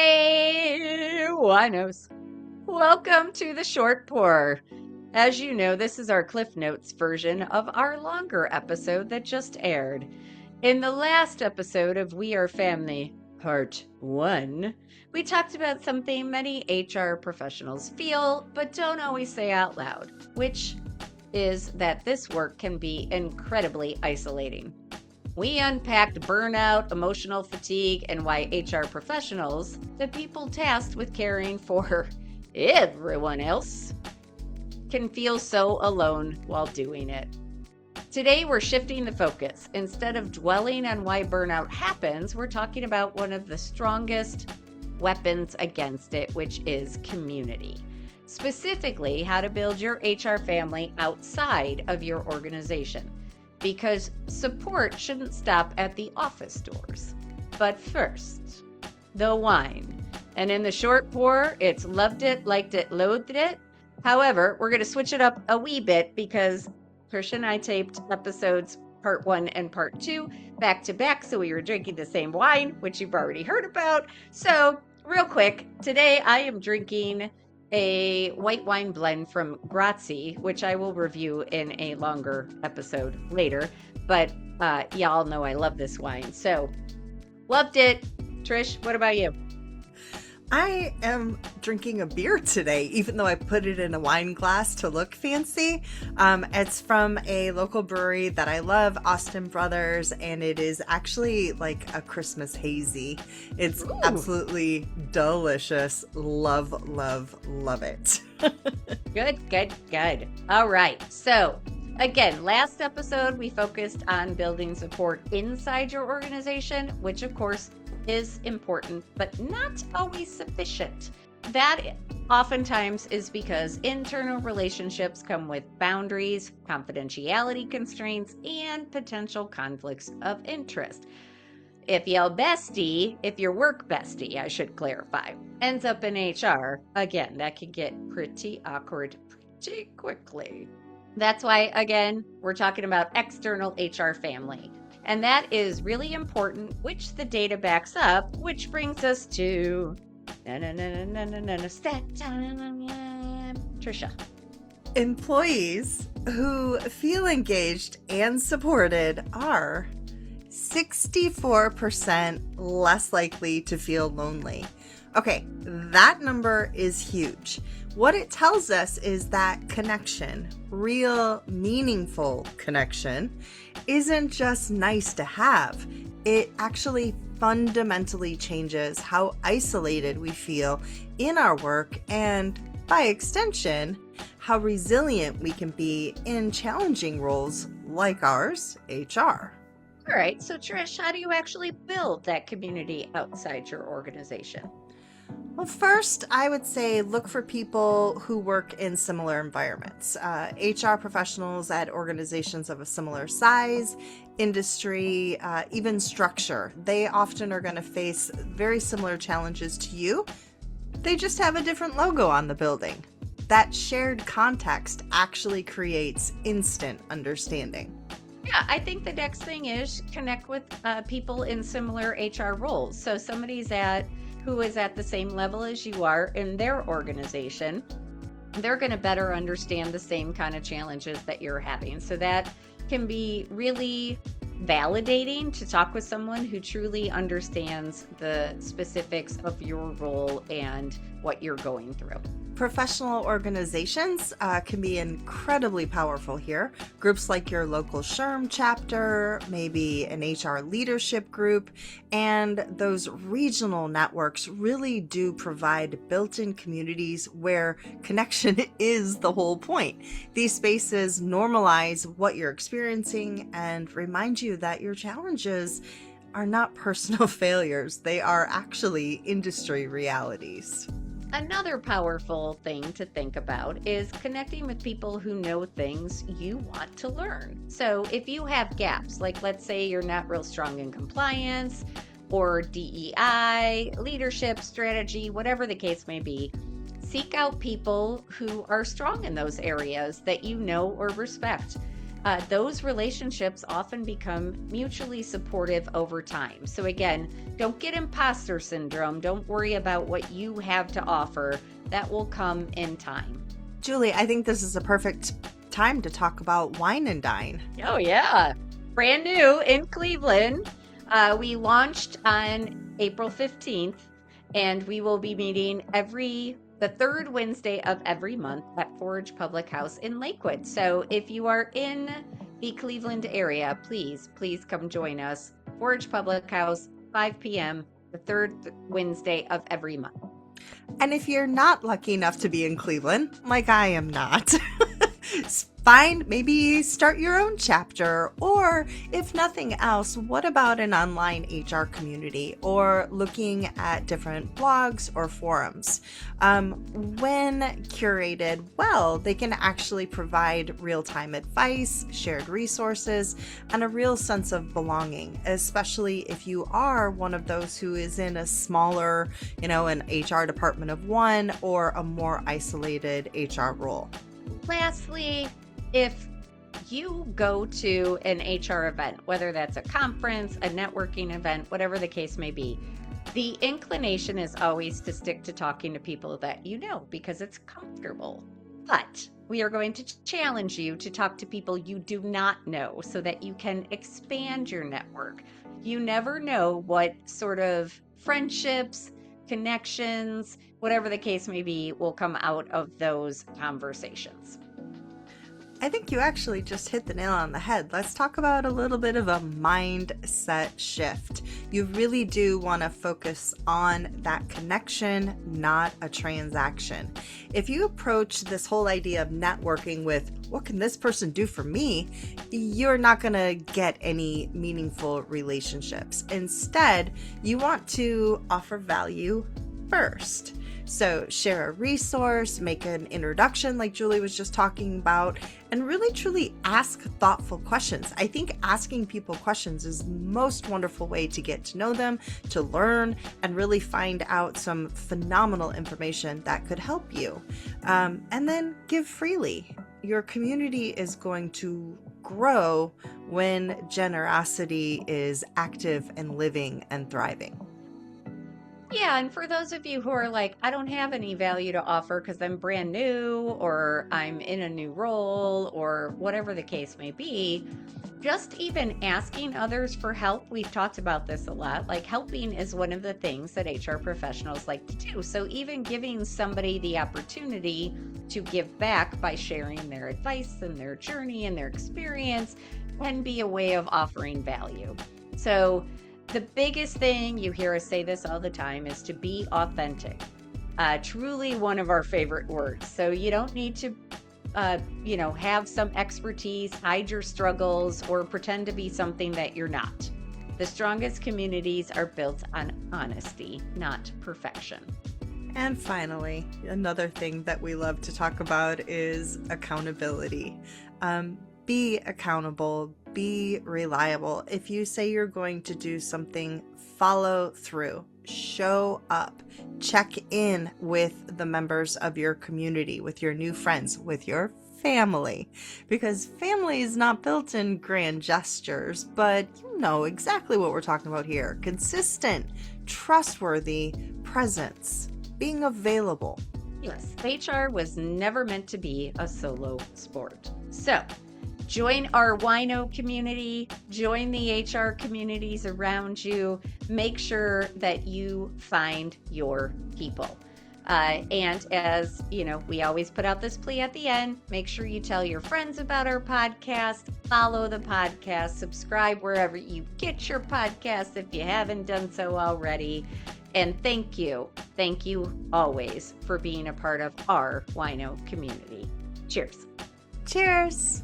Hey, winos. Welcome to the short pour. As you know, this is our Cliff Notes version of our longer episode that just aired. In the last episode of We Are Family, Part 1, we talked about something many HR professionals feel but don't always say out loud, which is that this work can be incredibly isolating. We unpacked burnout, emotional fatigue, and why HR professionals, the people tasked with caring for everyone else, can feel so alone while doing it. Today, we're shifting the focus. Instead of dwelling on why burnout happens, we're talking about one of the strongest weapons against it, which is community. Specifically, how to build your HR family outside of your organization, because support shouldn't stop at the office doors. But first, the wine. And in the short pour, it's loved it, liked it, loathed it. However, we're going to switch it up a wee bit because Trisha and I taped episodes part 1 and part 2 back to back, so we were drinking the same wine, which you've already heard about. So, real quick, today I am drinking a white wine blend from Grazie, which I will review in a longer episode later. But y'all know I love this wine. So, loved it. Trish, what about you? I am drinking a beer today, even though I put it in a wine glass to look fancy. It's from a local brewery that I love, Austin Brothers, and it is actually like a Christmas hazy. It's Ooh. absolutely delicious. Love, love, love it. Good. All right. So, again, last episode we focused on building support inside your organization, which of course is important, but not always sufficient. That oftentimes is because internal relationships come with boundaries, confidentiality constraints, and potential conflicts of interest. If your work bestie, I should clarify, ends up in HR, again, that can get pretty awkward pretty quickly. That's why, again, we're talking about external HR family. And that is really important, which the data backs up, which brings us to stat time. Trisha. Employees who feel engaged and supported are 64% less likely to feel lonely. Okay, that number is huge. What it tells us is that connection, real, meaningful connection, isn't just nice to have. It actually fundamentally changes how isolated we feel in our work and, by extension, how resilient we can be in challenging roles like ours, HR. All right, so Trish, how do you actually build that community outside your organization? Well, first, I would say look for people who work in similar environments. HR professionals at organizations of a similar size, industry, even structure. They often are going to face very similar challenges to you. They just have a different logo on the building. That shared context actually creates instant understanding. Yeah, I think the next thing is connect with people in similar HR roles. So who is at the same level as you are in their organization, they're going to better understand the same kind of challenges that you're having. So that can be really validating to talk with someone who truly understands the specifics of your role and what you're going through. Professional organizations can be incredibly powerful here. Groups like your local SHRM chapter, maybe an HR leadership group, and those regional networks really do provide built-in communities where connection is the whole point. These spaces normalize what you're experiencing and remind you that your challenges are not personal failures. They are actually industry realities. Another powerful thing to think about is connecting with people who know things you want to learn. So if you have gaps, like let's say you're not real strong in compliance or DEI, leadership, strategy, whatever the case may be, seek out people who are strong in those areas that you know or respect. those relationships often become mutually supportive over time. So, again, don't get imposter syndrome. Don't worry about what you have to offer. That will come in time. Julie, I think this is a perfect time to talk about Wine and Dine. Oh, yeah. Brand new in Cleveland. We launched on April 15th, and we will be meeting the third Wednesday of every month at Forge Public House in Lakewood. So if you are in the Cleveland area, please come join us. Forge Public House, 5 p.m., the third Wednesday of every month. And if you're not lucky enough to be in Cleveland, like I am not, maybe start your own chapter, or if nothing else, what about an online HR community or looking at different blogs or forums? When curated well, they can actually provide real-time advice, shared resources, and a real sense of belonging, especially if you are one of those who is in a smaller, an HR department of one or a more isolated HR role. Lastly, if you go to an HR event, whether that's a conference, a networking event, whatever the case may be, the inclination is always to stick to talking to people that you know because it's comfortable. But we are going to challenge you to talk to people you do not know so that you can expand your network. You never know what sort of friendships, connections, whatever the case may be, will come out of those conversations. I think you actually just hit the nail on the head. Let's talk about a little bit of a mindset shift. You really do want to focus on that connection, not a transaction. If you approach this whole idea of networking with, what can this person do for me? You're not going to get any meaningful relationships. Instead, you want to offer value first. So share a resource, make an introduction like Julie was just talking about, and really truly ask thoughtful questions. I think asking people questions is the most wonderful way to get to know them, to learn, and really find out some phenomenal information that could help you. And then give freely. Your community is going to grow when generosity is active and living and thriving. Yeah, and for those of you who are like, I don't have any value to offer because I'm brand new or I'm in a new role or whatever the case may be, just even asking others for help. We've talked about this a lot. Like, helping is one of the things that HR professionals like to do. So even giving somebody the opportunity to give back by sharing their advice and their journey and their experience can be a way of offering value. So the biggest thing, you hear us say this all the time, is to be authentic. Truly one of our favorite words. So you don't need to, have some expertise, hide your struggles, or pretend to be something that you're not. The strongest communities are built on honesty, not perfection. And finally, another thing that we love to talk about is accountability. Be accountable, be reliable. If you say you're going to do something, follow through, show up, check in with the members of your community, with your new friends, with your family, because family is not built in grand gestures, but you know exactly what we're talking about here. Consistent, trustworthy presence, being available. Yes, HR was never meant to be a solo sport. So join our wino community, join the HR communities around you, make sure that you find your people. And as you know, we always put out this plea at the end, make sure you tell your friends about our podcast, follow the podcast, subscribe wherever you get your podcasts if you haven't done so already. And thank you always for being a part of our wino community. Cheers. Cheers.